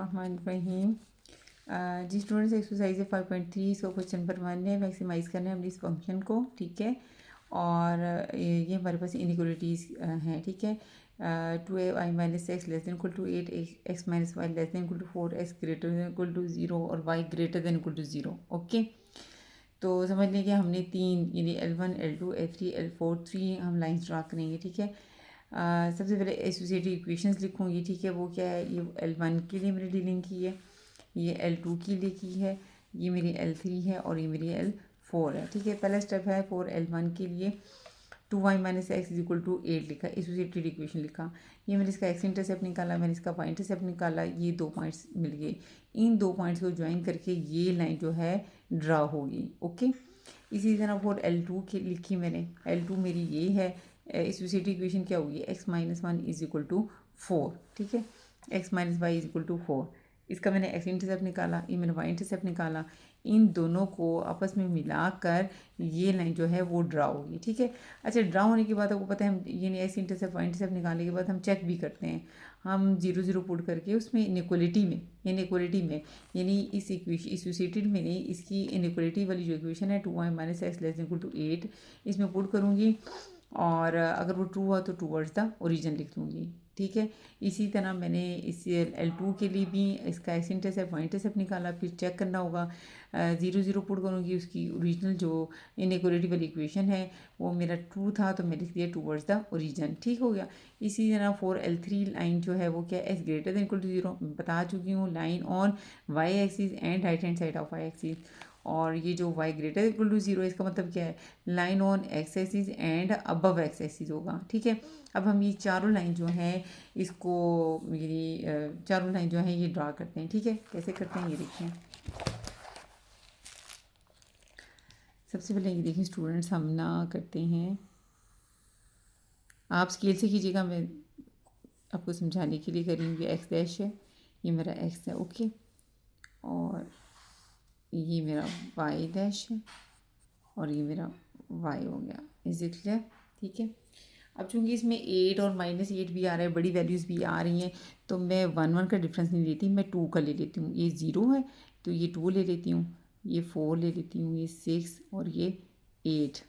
बिस्मिल्लाहिर्रहमानिर्रहीम। जी students, exercise 5.3 इसको question number 1 है। मैक्सिमाइज़ करना है हमने इस फंक्शन को, ठीक है। और ये हमारे पास इनइक्वलिटीज़ हैं, ठीक है। 2a minus x less than equal to 8, X minus Y less than equal to 4, X greater than equal to 0 और Y greater than equal to 0। Okay, तो समझ लें कि हमने तीन यानी L1, L2, L3, L4 three हम लाइन्स ड्रा करेंगे, ठीक है। सबसे पहले एसोसिएटिव इक्वेशंस लिखूँगी, ठीक है। वो क्या है, ये L1 के लिए मैंने डीलिंग की है, ये L2 के लिए की है, ये मेरी L3 है और ये मेरी L4 है, ठीक है। पहला स्टेप है फॉर L1 के लिए 2y minus x is equal to 8 लिखा, एसोसिएटेड इक्वेशन लिखा। ये मैंने इसका एक्स इंटरसेप्ट निकाला, मैंने इसका वाई इंटरसेप्ट निकाला, ये दो पॉइंट्स मिल गए। इन दो पॉइंट्स को ज्वाइन करके ये लाइन जो है ड्रा होगी। ओके, इसी तरह फॉर L2 की लिखी मैंने, L2 मेरी ये है। एसोसिएटेड इक्वेशन क्या होगी, x minus 1 is equal to 4, ठीक है। x minus y is equal to 4, इसका मैंने x इंटरसेप्ट निकाला, ये मैंने y इंटरसेप्ट निकाला। इन दोनों को आपस में मिलाकर ये लाइन जो है वो ड्रा होगी, ठीक है। अच्छा, ड्रा होने के बाद आपको पता है हम ये x इंटरसेप्ट y इंटरसेप्ट निकालने के बाद हम चेक भी करते हैं। हम 0 0 पुट करके उसमें इनइक्वलिटी में यानी इस इक्वेशन एसोसिएटेड में नहीं, इसकी इनइक्वलिटी वाली जो इक्वेशन है 2y minus x less than equal to 8, इसमें पुट करूँगी और अगर वो ट्रू हुआ तो टूवर्ड्स द ओरिजिन लिख दूँगी, ठीक है। इसी तरह मैंने इस L2 के लिए भी इसका एक्स इंटरसेप्ट वाई इंटरसेप्ट निकाला, फिर चेक करना होगा। 0 0 पुट करूँगी, उसकी ओरिजिनल जो इनइक्वलिटी वाली इक्वेशन है वो मेरा ट्रू था तो मैं लिख दिया टूवर्ड्स द ओरिजिन, ठीक हो गया। इसी तरह फॉर L3 लाइन जो है वो क्या है, s greater than equal to 0 बता चुकी हूँ, line on y axis and right hand side of y axis. और ये जो y ग्रेटर इक्वल टू 0 इसका मतलब क्या है, line on x axis and above x axis होगा, ठीक है। अब हम ये चारों लाइन जो हैं इसको ये चारों लाइन जो है ये ड्रा करते हैं, ठीक है। कैसे करते हैं ये देखें। सबसे पहले ये देखें स्टूडेंट्स, हम ना करते हैं, आप स्केल से कीजिएगा, मैं आपको समझाने के लिए करेंगे। एक्स डैश है, ये मेरा एक्स है, ओके। और ये मेरा वाई डैश है और ये मेरा वाई हो गया। इज इट क्लियर, ठीक है। अब चूंकि इसमें 8 और -8 भी आ रहा है, बड़ी वैल्यूज़ भी आ रही हैं, तो मैं 1 1 का डिफरेंस नहीं लेती, मैं 2 का ले लेती हूँ। ये 0 है तो ये 2 ले लेती हूँ, ये 4 ले लेती हूँ, ये 6 और ये 8,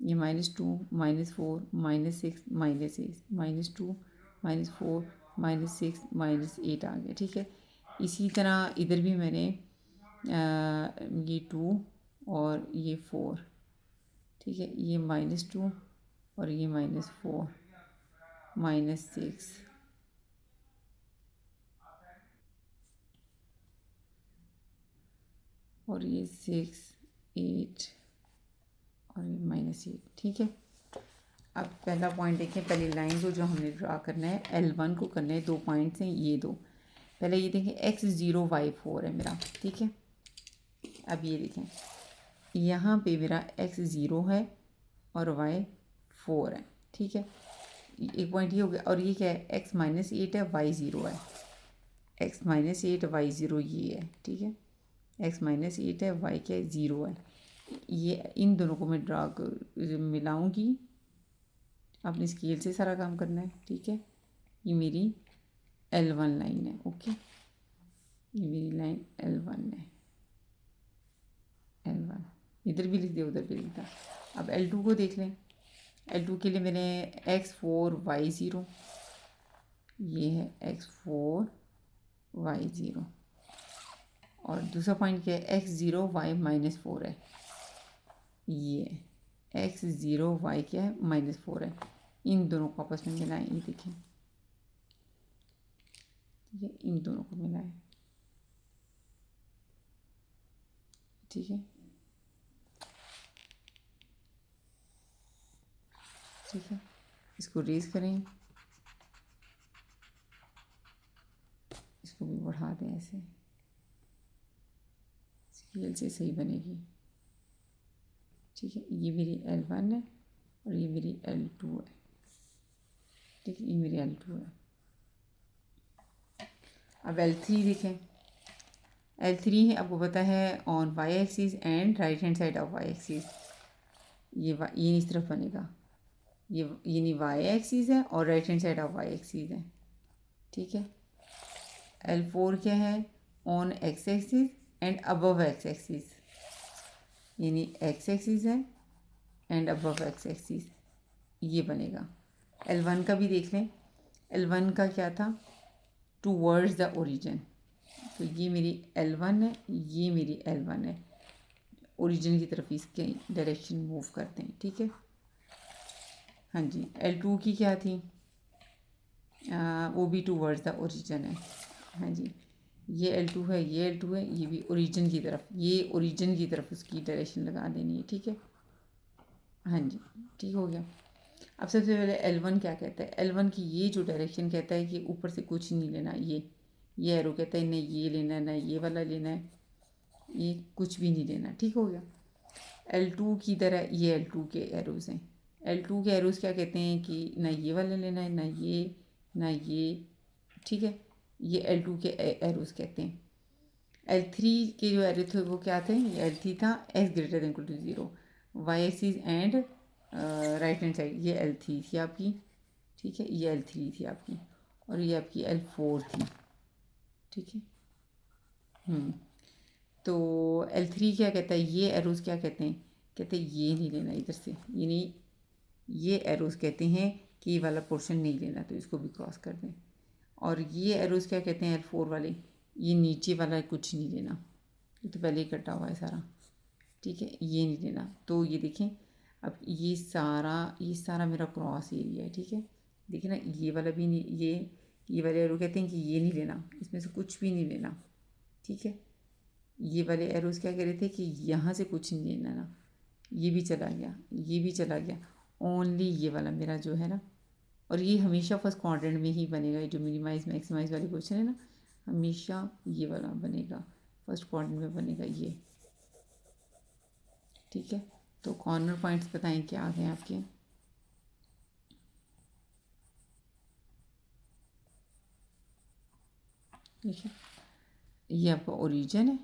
ये -2 -4 -6 -8 -2 -4 -6 -8 आ गया, ठीक है। इसी तरह इधर भी मैंने ये 2 और ये 4, ठीक है, ये -2 और ये -4 -6 और ये 6 8 और ये -8, ठीक है। अब पहला पॉइंट देखें, पहली लाइन को जो हमने ड्रा करना है L1 को करना है, दो पॉइंट्स हैं ये दो। पहले ये देखें x0 y4 है मेरा, ठीक है। अब ये देखें यहाँ पे मेरा x0 है और y4 है, ठीक है। एक पॉइंट ये हो गया। और ये क्या है, x -8 है y0 है, x -8 y0 ये है, ठीक है। x -8 है y क्या है 0 है। ये इन दोनों को मैं ड्रा मिलाऊंगी, अपनी स्केल से सारा काम करना है, ठीक है। ये मेरी L1 लाइन है, ओके। ये मेरी लाइन L1 है, L1 इधर भी लिख दिया उधर भी लिख दिया। अब L2 को देख लें। L2 के लिए मैंने x4 y0, ये है x4 y0 और दूसरा पॉइंट क्या है, x0 y -4 है, ये x0 y क्या है -4 है। इन दोनों को आपस में मिलाएं, ये देखें, ठीक है, इन दोनों को मिलाएं, ठीक है, ठीक है। इसको रेज करें, इसको भी बढ़ा दें, ऐसे स्केल से सही बनेगी, ठीक है। ये मेरी L1 है और ये मेरी L2 है, ठीक है, ये मेरी L2 है। अब L3 देखें, L3 है, आपको पता है on y axis and right hand side of y axis, ये इस तरफ बनेगा, ये नहीं वाई एक्सिस है और right hand side of y axis है, ठीक है। L4 क्या है, on x axis and above x axis, यानी एक्स एक्सिस है एंड अबव एक्स एक्सिस, ये बनेगा। L1 का भी देख लें, L1 का क्या था, टूवर्ड्स द ओरिजिन, तो ये मेरी L1 है, ये मेरी L1 है, ओरिजिन की तरफ इसके डायरेक्शन मूव करते हैं, ठीक है। हाँ जी, L2 की क्या थी, वो भी टूवर्ड्स द ओरिजिन है। हाँ जी, ये L2 है, ये L2 है, ये भी ओरिजिन की तरफ, ये ओरिजिन की तरफ उसकी डायरेक्शन लगा देनी है, ठीक है। हाँ जी, ठीक हो गया। अब सबसे पहले L1 क्या कहता है, L1 की ये जो डायरेक्शन कहता है कि ऊपर से कुछ नहीं लेना, ये एरो कहता है नहीं ये लेना है, ना ये वाला लेना है, ये कुछ भी नहीं लेना, ठीक हो गया। L2 की तरह ये L2 के एरोज़ हैं, L2 के एरोज़ क्या कहते हैं कि ना ये वाला लेना है, ना ये, ठीक है, ये L2 के एरोज़ कहते हैं। L3 के जो एरो थे वो क्या थे, ये L3 था x greater than equal to 0, y axis and right hand side, ये L3 थी आपकी, ठीक है, ये L3 थी आपकी, और ये आपकी L4 थी, ठीक है। तो L3 क्या कहता है, ये एरोज़ क्या कहते हैं, कहते हैं ये नहीं लेना इधर से, यानी ये एरोज़ कहते हैं कि ये वाला पोर्शन नहीं लेना, तो इसको भी क्रॉस कर दें। और ये एरोज़ क्या कहते हैं, L4 वाले, ये नीचे वाला कुछ नहीं लेना, ये तो पहले ही कटा हुआ है सारा, ठीक है, ये नहीं लेना। तो ये देखें, अब ये सारा मेरा क्रॉस एरिया है, ठीक है, देखिए ना, ये वाला भी नहीं, ये वाले एरो कहते हैं कि ये नहीं लेना, इसमें से कुछ भी नहीं लेना, ठीक है। ये वाले एरोज़ क्या कह रहे थे कि यहाँ से कुछ नहीं लेना ना, ये भी चला गया, ये भी चला गया, ओनली ये वाला मेरा जो है ना, और ये हमेशा फर्स्ट क्वाड्रेंट में ही बनेगा, ये जो मिनिमाइज मैक्सिमाइज वाली क्वेश्चन है ना, हमेशा ये वाला बनेगा, फर्स्ट क्वाड्रेंट में बनेगा ये, ठीक है। तो कॉर्नर पॉइंट्स बताएं क्या आ गए आपके, देखिए ये आपका ओरिजिन है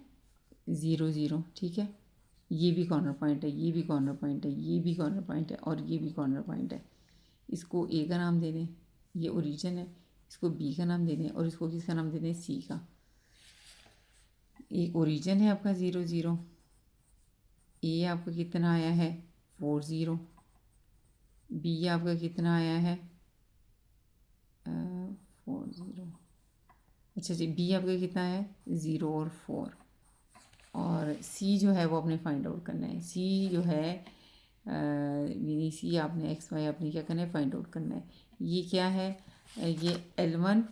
0 0, ठीक है, ये भी कॉर्नर पॉइंट है, ये भी कॉर्नर पॉइंट है, ये भी कॉर्नर पॉइंट है, और ये भी कॉर्नर पॉइंट है। इसको ए का नाम दे दें, ये ओरिजिन है, इसको बी का नाम दे दें, और इसको किसका नाम दे दें, सी का। एक ओरिजिन है आपका 0 0, ए आपका कितना आया है 4 0, बी आपका कितना आया है 4 0, अच्छा जी, बी आपका कितना है 0 और 4, और सी जो है वो आपने फाइंड आउट करना है, सी जो है यानी सी आपने एक्स वाई आपने क्या करना है, फाइंड आउट करना है। ये क्या है, ये L1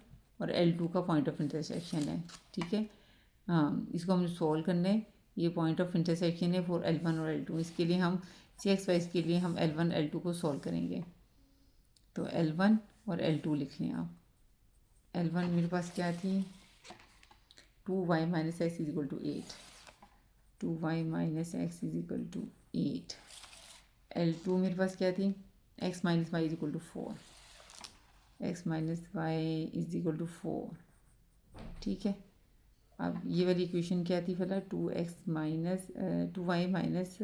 और L2 का पॉइंट ऑफ इंटरसेक्शन है, ठीक है। हाँ, इसको हमें सॉल्व करना है, ये पॉइंट ऑफ इंटरसेक्शन है फॉर L1 और L2, इसके लिए हम सी एक्स वाई के लिए हम L1 L2 को सॉल्व करेंगे। तो L1 और L2 लिख लें आप। L1 मेरे पास क्या थी, 2y minus x is equal to 8, 2y minus x is equal to 8। L2 मेरे पास क्या थी, x minus y is equal to 4, x minus y is equal to 4, ठीक है। अब ये वाली इक्वेशन क्या थी फिलहाल, 2x माइनस 2y माइनस,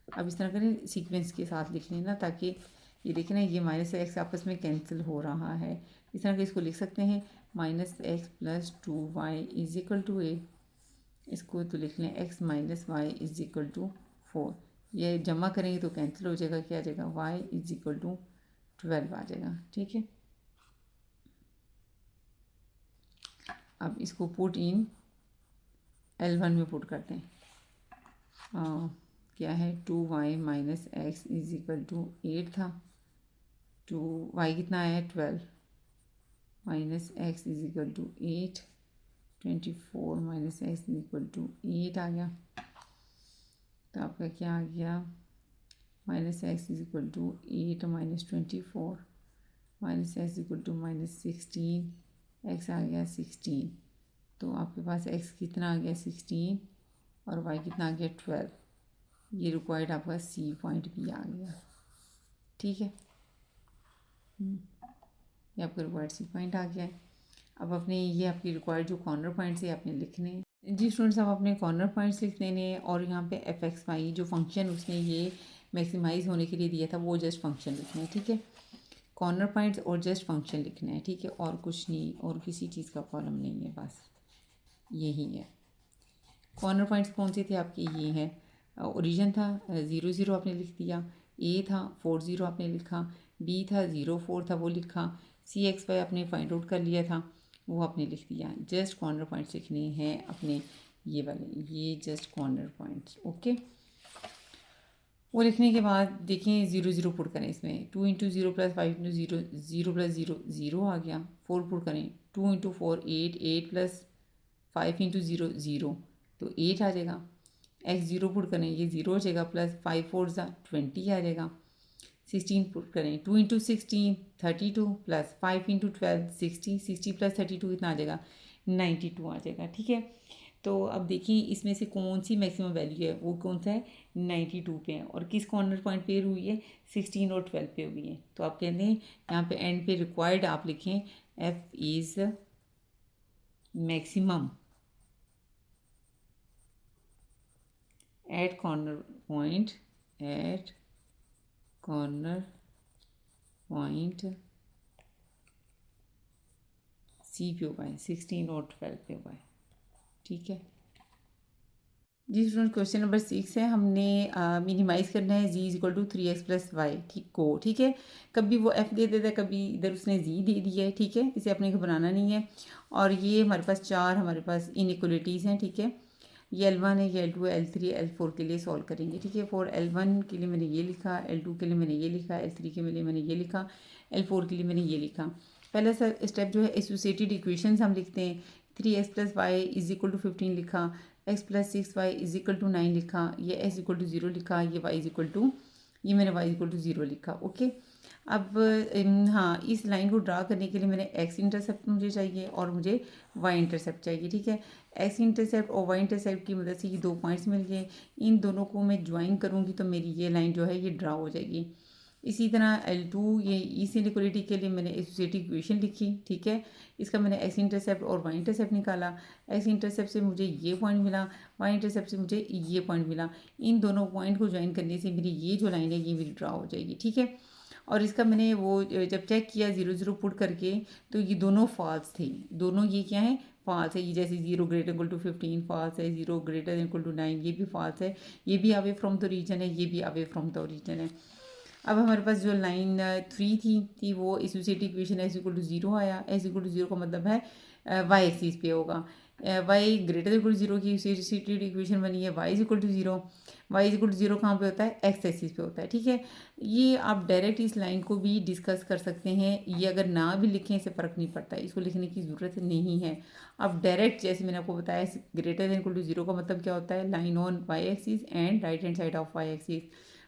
अब इस तरह करें सीक्वेंस के साथ लिख लेना, ताकि ये देखें ना, ये माइनस एक्स आपस में कैंसिल हो रहा है, इस तरह के इसको लिख सकते हैं, minus x plus 2y is equal to 8, इसको तो लिख लें x minus y is equal to 4, ये जमा करेंगे तो कैंसिल हो जाएगा, क्या आ जाएगा y इज इक्वल टू 12 आ जाएगा, ठीक है। अब इसको पुट इन L1 में पुट करते हैं, क्या है 2y minus x is equal to 8 था, 2y कितना आया 12, minus x is equal to 8, 24 minus x is equal to 8 आ गया, तो आपका क्या आ गया, minus x is equal to 8 minus 24, minus X equal to minus 16, X आ गया 16, तो आपके पास x कितना आ गया 16 और y कितना आ गया 12, ये रिक्वायर्ड आपका सी पॉइंट भी आ गया, ठीक है। ये आपका रिक्वायर्ड सी पॉइंट आ गया है। अब अपने ये आपकी रिक्वायर्ड जो कॉर्नर पॉइंट्स है आपने लिखने हैं जी स्टूडेंट्स, अब अपने कॉर्नर पॉइंट्स लिख देने हैं, और यहाँ पे एफ एक्स वाई जो फंक्शन उसने ये मैक्सिमाइज होने के लिए दिया था वो जस्ट फंक्शन लिखने हैं, ठीक है। कॉर्नर पॉइंट्स और जस्ट फंक्शन लिखना है, ठीक है, और कुछ नहीं, और किसी चीज़ का कॉलम नहीं है, बस यही है। कॉर्नर पॉइंट्स कौन से थे आपके, ये हैं, ओरिजिन था 0 0 आपने लिख दिया, ए था 4 0 आपने लिखा, बी था 0 4 था वो लिखा, सी एक्स वाई आपने फाइंड आउट कर लिया था वो आपने लिख दिया। जस्ट कॉर्नर पॉइंट्स लिखने हैं अपने, ये वाले, ये जस्ट कॉर्नर पॉइंट्स, ओके। वो लिखने के बाद देखें 0 0 पुट करें इसमें, 2 इंटू 0 प्लस 5 इंटू 0, 0 प्लस 0 0 आ गया। 4 पुट करें, 2 इंटू 4 8, 8 प्लस 5 इंटू 0 0, तो 8 आ जाएगा। एक्स 0 पुट करें, ये 0 हो जाएगा, प्लस 5 4 20 आ जाएगा। 16 पुट करें, 2 इंटू 16 32, प्लस 5 इंटू 12 60, 60 प्लस 32 कितना आ जाएगा, 92 आ जाएगा, ठीक है। तो अब देखिए इसमें से कौन सी मैक्सिमम वैल्यू है, वो कौन सा है, 92 पे है, और किस कॉर्नर पॉइंट पे हुई है, 16 और 12 पे हुई है। तो आप कहते हैं यहाँ पे एंड पे रिक्वायर्ड आप लिखें f is maximum at corner point, at corner point C पे हुआ है, 16 और 12 पे हुआ है, ठीक है जी। स्टूडेंट क्वेश्चन नंबर 6 है, हमने मिनिमाइज़ करना है Z is equal to 3x plus Y, ठीक है। कभी वो f दे देता है, कभी इधर उसने जी दे दिया है, ठीक है, इसे अपने को बनाना नहीं है। और ये हमारे पास चार हमारे पास इनइक्वलिटीज़ हैं, ठीक है। ये L1 है, ये L2 है, L3 L4 के लिए सॉल्व करेंगे, ठीक है। फॉर L1 के लिए मैंने ये लिखा, L2 के लिए मैंने ये लिखा, L3 के लिए मैंने ये लिखा, L4 के लिए मैंने ये लिखा। पहला स्टेप जो है एसोसिएटेड इक्वेशंस हम लिखते हैं। 3x plus y is equal to 15 लिखा, x plus 6y is equal to 9 लिखा, ये x इक्वल टू 0 लिखा, ये y इज इक्वल टू, ये मैंने y इक्वल टू 0 लिखा, ओके। अब हाँ, इस लाइन को ड्रा करने के लिए मैंने x इंटरसेप्ट मुझे चाहिए और मुझे y इंटरसेप्ट चाहिए, ठीक है। x इंटरसेप्ट और y इंटरसेप्ट की मदद से ये दो पॉइंट्स मिल गए, इन दोनों को मैं ज्वाइन करूँगी तो मेरी ये लाइन जो है ये ड्रा हो जाएगी। इसी तरह L2 ये इस इनइक्वालिटी के लिए मैंने एसोसिएटिव इक्वेशन लिखी, ठीक है। इसका मैंने x इंटरसेप्ट और y इंटरसेप्ट निकाला, x इंटरसेप्ट से मुझे ये पॉइंट मिला, y इंटरसेप्ट से मुझे ये पॉइंट मिला। इन दोनों पॉइंट को ज्वाइन करने से मेरी ये जो लाइन है ये मेरी ड्रा हो जाएगी, ठीक है। और इसका मैंने वो जब चेक किया 0 0 पुट करके, तो ये दोनों फॉल्स थे, दोनों ये क्या है, फॉल्स है। ये जैसे 0 ग्रेटर इक्वल टू 15 फॉल्स है, 0 ग्रेटर इक्वल टू 9 ये भी फॉल्स है, ये भी अवे फ्रॉम द रीजन है, ये भी अवे फ्रॉम द ओरिजिन है। अब हमारे पास जो लाइन 3 थी वो associative equation s equal to 0 आया। एस इक्वल टू 0 का मतलब है वाई एक्सिस पे होगा, वाई ग्रेटर इक्वल टू 0 की एसोसिएटिव इक्वेशन बनी है, y equal to 0। Y equal to 0 कहाँ पे होता है, एक्स एक्सिस पे होता है, ठीक है। ये आप डायरेक्ट इस लाइन को भी डिस्कस कर सकते हैं, ये अगर ना भी लिखें इससे फ़र्क नहीं पड़ता, इसको लिखने की ज़रूरत नहीं है। अब डायरेक्ट जैसे मैंने आपको बताया ग्रेटर देन इक्वल टू 0 का मतलब क्या होता है, line on y axis and right hand side of y axis.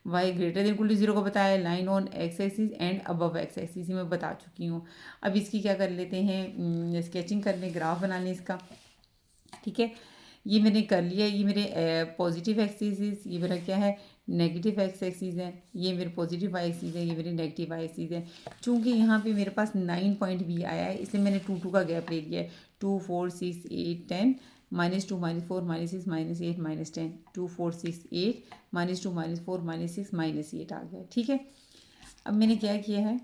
Y greater than equal to 0 को बताया line on x axis and above x axis, मैं बता चुकी हूँ। अब इसकी क्या कर लेते हैं, स्केचिंग कर लें, ग्राफ बना लें इसका, ठीक है। ये मैंने कर लिया, ये मेरे पॉजिटिव एक्सिस, ये मेरा क्या है, नेगेटिव एक्स एक्सिस है, ये मेरे पॉजिटिव वाई एक्सिस है, ये मेरे नेगेटिव वाई एक्सिस है। चूँकि यहाँ पे मेरे पास 9 पॉइंट भी आया है, इसलिए मैंने 2 2 का गैप ले लिया है। 2 4 6 8 10 -2 -4 -6 -8 -10 2 4 6 8 -2 -4 -6 -8 आ गया, ठीक है। अब मैंने क्या किया है,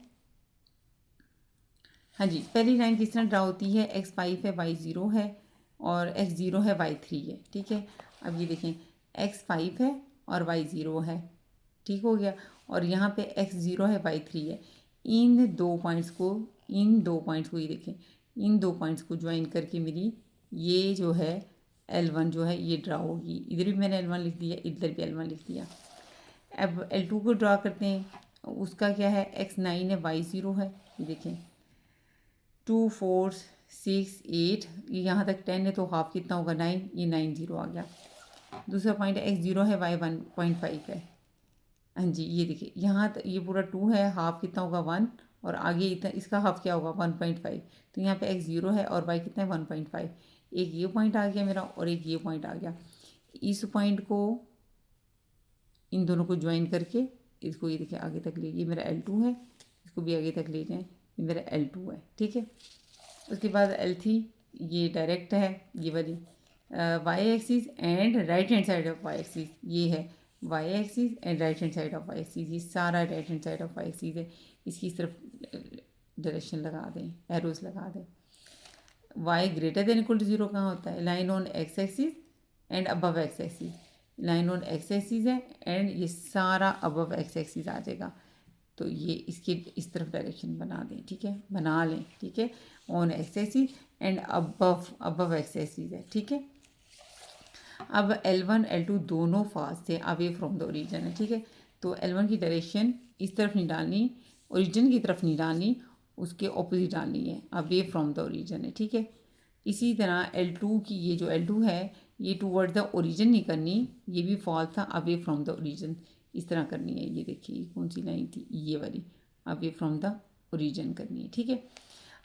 हाँ जी, पहली लाइन किस तरह ड्रा होती है, x5 है, y0 है और x0 है, y3 है, ठीक है। अब ये देखें x5 है और y0 है, ठीक हो गया, और यहाँ पे x0 है, y3 है। इन दो पॉइंट्स को ये देखें, इन दो पॉइंट्स को ज्वाइन करके मेरी ये जो है L1 जो है ये ड्रा होगी। इधर भी मैंने L1 लिख दिया, इधर भी L1 लिख दिया। अब L2 को ड्रा करते हैं, उसका क्या है, x9 है, y0 है, ये देखें 2 4 6 8, यहाँ तक 10 है तो हाफ कितना होगा 9, ये 9 0 आ गया। दूसरा पॉइंट x0 है, y 1.5 है, हाँ जी, ये देखिए यहाँ ये पूरा 2 है, हाफ कितना होगा 1, और आगे इतना इसका हाफ क्या होगा 1.5, तो यहाँ पे x0 है और y कितना है 1.5। एक ये पॉइंट आ गया मेरा और एक ये पॉइंट आ गया। इस पॉइंट को इन दोनों को ज्वाइन करके इसको ये देखिए आगे तक ले, ये मेरा L2 है, इसको भी आगे तक ले जाएं, ये मेरा L2 है, ठीक है। उसके बाद L3 ये डायरेक्ट है, ये वाली y axis and right hand side of y axis, ये है y axis and right hand side of y axis, ये सारा right hand side of y axis है। इसकी इस तरफ डायरेक्शन लगा दें, एरोज लगा दें। y greater than equal to 0 कहाँ होता है? Line on x axis and above x axis. Line on x axis है एंड ये सारा अबव एक्स एक्सिस आ जाएगा। तो ये इसकी इस तरफ डायरेक्शन बना दें, ठीक है, बना लें, ठीक है। On x axis and above x axis है, ठीक है। अब L1 L2 दोनों फास्ट से अवे फ्रॉम द ओरिजिन है, ठीक है। तो L1 की डायरेक्शन इस तरफ नहीं डालनी, ओरिजिन की तरफ नहीं डालनी, उसके ऑपोजिट डालनी है, अवे फ्रॉम द ओरिजिन है, ठीक है। इसी तरह L2 की ये जो L2 है ये टूवर्ड द ओरिजिन नहीं करनी, ये भी फॉल्स था, अवे फ्रॉम द ओरिजिन इस तरह करनी है। ये देखिए कौन सी लाइन थी, ये वाली, अवे फ्रॉम द ओरिजिन करनी है, ठीक है।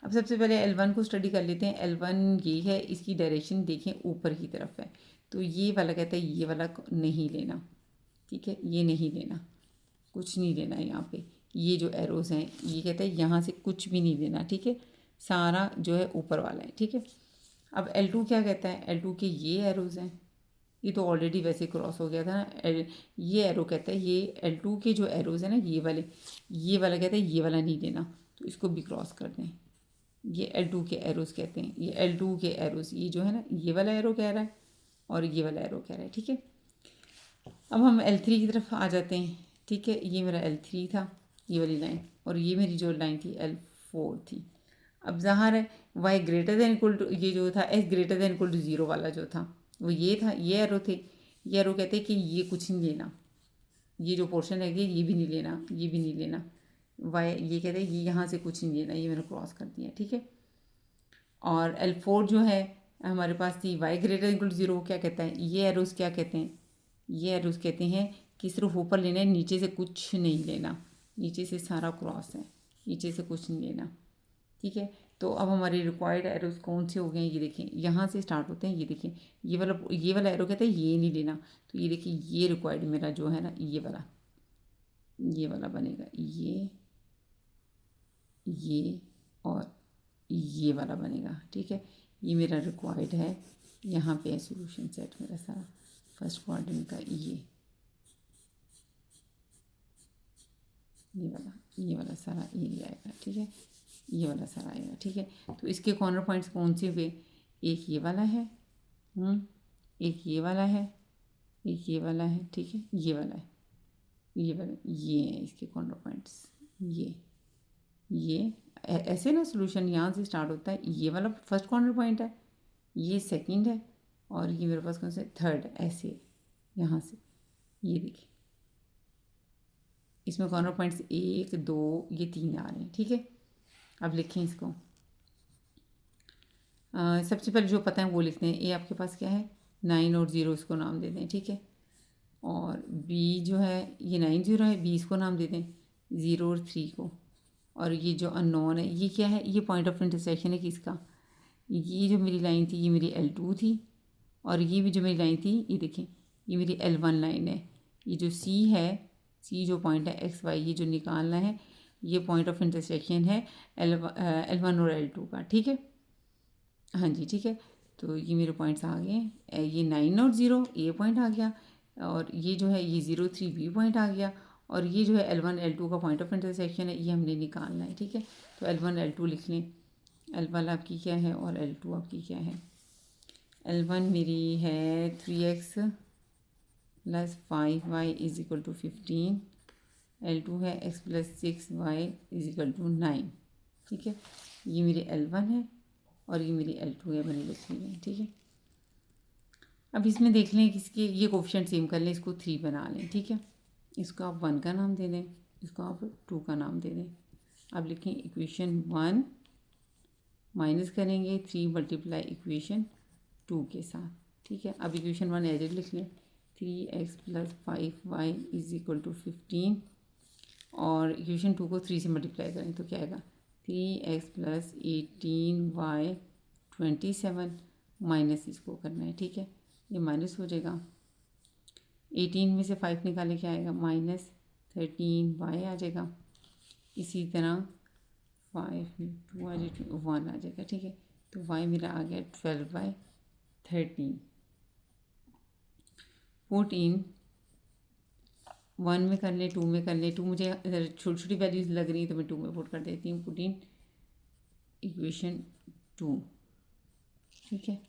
अब सबसे पहले L1 को स्टडी कर लेते हैं। L1 ये है, इसकी डायरेक्शन देखें ऊपर की तरफ है, तो ये वाला कहता है ये वाला नहीं लेना, ठीक है, ये नहीं लेना, कुछ नहीं लेना यहाँ पे। ये जो एरोज हैं ये कहता है यहाँ से कुछ भी नहीं लेना, ठीक है, सारा जो है ऊपर वाला है, ठीक है। अब L2 क्या कहता है? L2 के ये एरोज हैं, ये तो ऑलरेडी वैसे क्रॉस हो गया था ना। ये एरो कहता है ये L2 के जो एरोज हैं ना ये वाले, ये वाला कहता है ये वाला नहीं लेना, तो इसको भी क्रॉस कर दें। ये L2 के एरोज कहते हैं, ये L2 के एरोज, ये जो है ना ये वाला एरो कह रहा है और ये वाला एरो कह रहा है, ठीक है। अब हम L3 की तरफ आ जाते हैं, ठीक है। ये मेरा L3 था, ये वाली लाइन, और ये मेरी जो लाइन थी L4 थी। अब ज़ाहिर है y greater than equal to, ये जो था s greater than equal to 0 वाला जो था वो ये था, ये एरो थे। ये एरो कहते हैं कि ये कुछ नहीं लेना, ये जो पोर्शन है ये भी नहीं लेना, ये भी नहीं लेना। y ये कहते हैं ये यहाँ से कुछ नहीं लेना, ये मैंने क्रॉस कर दिया, ठीक है। और L4 जो है हमारे पास थी y ग्रेटर इक्वल टू 0, क्या कहता है? ये एरोज क्या कहते हैं? ये एरोज कहते हैं कि सिर्फ ऊपर लेना है, नीचे से कुछ नहीं लेना, नीचे से सारा क्रॉस है, नीचे से कुछ नहीं लेना, ठीक है। तो अब हमारे रिक्वायर्ड एरोज कौन से हो गए हैं? ये देखें यहाँ से स्टार्ट होते हैं, ये देखें ये वाला एरो कहता है ये नहीं लेना, तो ये देखिए ये रिक्वायर्ड मेरा जो है ना ये वाला बनेगा, ये और ये वाला बनेगा, ठीक है। ये मेरा रिक्वायर्ड है, यहाँ पे है सॉल्यूशन सेट मेरा सारा फर्स्ट क्वाड्रेंट का, ये वाला सारा एरिया आएगा, ठीक है, ये वाला सारा आएगा, ठीक है। तो इसके कॉर्नर पॉइंट्स कौन से हुए? एक ये वाला है, एक ये वाला है, एक ये वाला है, ठीक है, ये वाला है, ये है इसके कॉर्नर पॉइंट्स। ये ऐसे ना सॉल्यूशन यहाँ से स्टार्ट होता है, ये वाला फर्स्ट कॉर्नर पॉइंट है, ये सेकंड है, और ये मेरे पास कौन सा थर्ड, ऐसे यहाँ से ये देखिए इसमें कॉर्नर पॉइंट्स 1 2 ये 3 आ रहे हैं, ठीक है। अब लिखें इसको, सबसे पहले जो पता है वो लिखते हैं। ए आपके पास क्या है? 9 और 0, इसको नाम दे दें, ठीक है। और बी जो है ये 9 0 है, बी इसको नाम दे दें 0 और 3 को। और ये जो अननोन है ये क्या है? ये पॉइंट ऑफ इंटरसेक्शन है किसका? ये जो मेरी लाइन थी ये मेरी L2 थी, और ये भी जो मेरी लाइन थी ये देखें ये मेरी L1 लाइन है। ये जो C है, C जो पॉइंट है XY ये जो निकालना है, ये पॉइंट ऑफ इंटरसेक्शन है L1 और L2 का, ठीक है। हाँ जी, ठीक है। तो ये मेरे पॉइंट्स आ गए, ये 9 और 0 ए पॉइंट आ गया, और ये जो है ये 0 3 बी पॉइंट आ गया, और ये जो है L1 L2 का पॉइंट ऑफ इंटरसेक्शन है, ये हमने निकालना है, ठीक है। तो L1 L2 लिख लें। L1 आपकी क्या है और L2 आपकी क्या है? L1 मेरी है 3x plus 5y is equal to 15, L2 है x plus 6y is equal to 9, ठीक है। ये मेरी L1 है और ये मेरी L2 है, मैंने लिख ली है, ठीक है। अब इसमें देख लें किसके ये कोफिशिएंट सेम कर लें, इसको 3 बना लें, ठीक है। इसको आप 1 का नाम दे दें, इसको आप 2 का नाम दे दें। अब लिखें इक्वेशन 1 माइनस करेंगे 3 मल्टीप्लाई इक्वेशन 2 के साथ, ठीक है। अब इक्वेशन 1 एज इट लिख लें, 3x plus 5y is equal to 15, और इक्वेशन 2 को 3 से मल्टीप्लाई करें तो क्या आएगा? 3x प्लस 18y 27, माइनस इसको करना है, ठीक है। ये माइनस हो जाएगा, 18 में से 5 निकाले क्या आएगा? माइनस 13y आ जाएगा। इसी तरह 5 में 2 आ जाएगा, 1 आ जाएगा, ठीक है। तो y मेरा आ गया 12/13, 14 1 में कर ले, 2 में कर ले। 2 मुझे इधर छोटी छोटी वैल्यूज़ लग रही है तो मैं 2 में पुट कर देती हूँ, पुट इन इक्वेशन 2। ठीक है,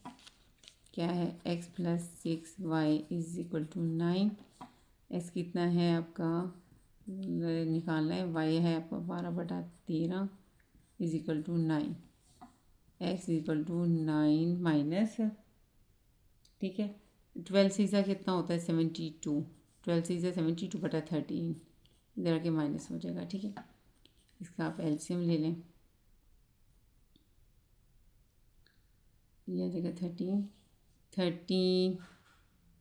क्या है, x plus 6y is equal to 9। x कितना है आपका, निकालना है, y है आपका 12/13 is equal to 9। x is equal to 9 minus, ठीक है, 12 से कितना होता है 72, 12 से 72/13, इधर आके माइनस हो जाएगा। ठीक है, इसका आप एलसीएम ले लें, ये आ जाएगा 13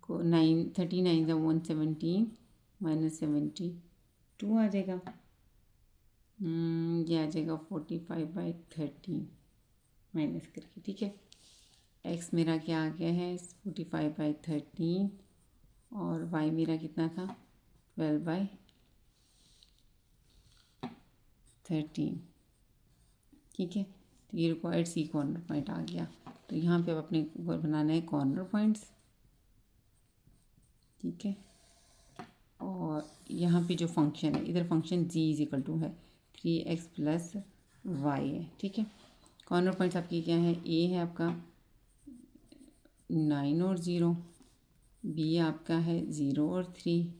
को 9, 39 का 117 माइनस 72 आ जाएगा। ये आ जाएगा 45/13 माइनस करके। ठीक है, x मेरा क्या आ गया है 45/13 और y मेरा कितना था 12/13। ठीक है, तो ये रिक्वायर्ड सी कॉर्नर पॉइंट आ गया। तो यहाँ पे अब अपने को बनाना है कॉर्नर पॉइंट्स। ठीक है, और यहाँ पे जो फंक्शन है, इधर function g is equal to है 3x प्लस वाई है। ठीक है, कॉर्नर पॉइंट्स आपकी क्या है, a है आपका 9 और 0, b आपका है 0 और 3,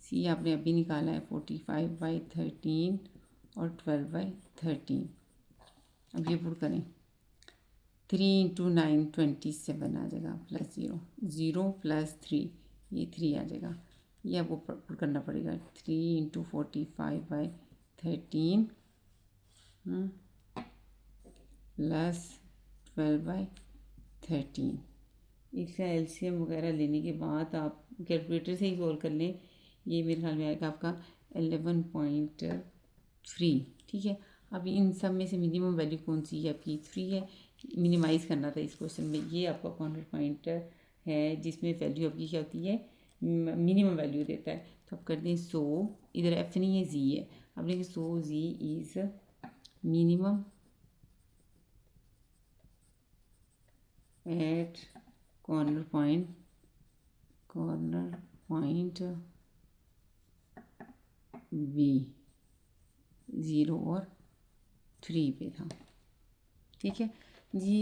c आपने अभी निकाला है 45/13 और 12/13। अब ये पुट करें, 3 × 9 27 आ जाएगा, प्लस 0, 0 प्लस 3, ये 3 आ जाएगा। ये आपको पुट करना पड़ेगा, 3 × 45/13 प्लस 12/13। इसका एलसीएम वगैरह लेने के बाद आप कैलकुलेटर से ही सॉल्व कर लें। ये मेरे ख्याल में आएगा आपका 11.3। ठीक है, अब इन सब में से मिनिमम वैल्यू कौन सी है आपकी, 3 है। मिनिमाइज़ करना था इस क्वेश्चन में। ये आपका कॉर्नर पॉइंट है जिसमें वैल्यू आपकी क्या होती है, मिनिमम वैल्यू देता है। तो आप कर दें 100, इधर एफ नहीं है जी है, अब लेकिन 100 Z is minimum at corner point B 0 और 3 पे था। ठीक है जी,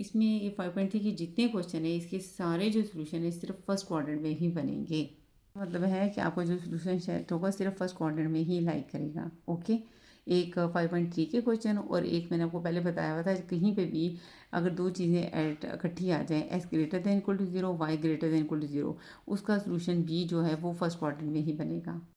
इसमें ये 5.3 के जितने क्वेश्चन है इसके सारे जो सोल्यूशन है सिर्फ फर्स्ट क्वाड्रेंट में ही बनेंगे। मतलब है कि आपको जो सोल्यूशन सेट होगा सिर्फ फर्स्ट क्वाड्रेंट में ही लाइक करेगा। ओके, एक 5.3 के क्वेश्चन और एक मैंने आपको पहले बताया हुआ था, कहीं पे भी अगर दो चीज़ें ऐड इकट्ठी आ जाएँ, x greater than equal to 0, y greater than equal to 0, उसका सोल्यूशन b जो है वो फर्स्ट क्वाड्रेंट में ही बनेगा।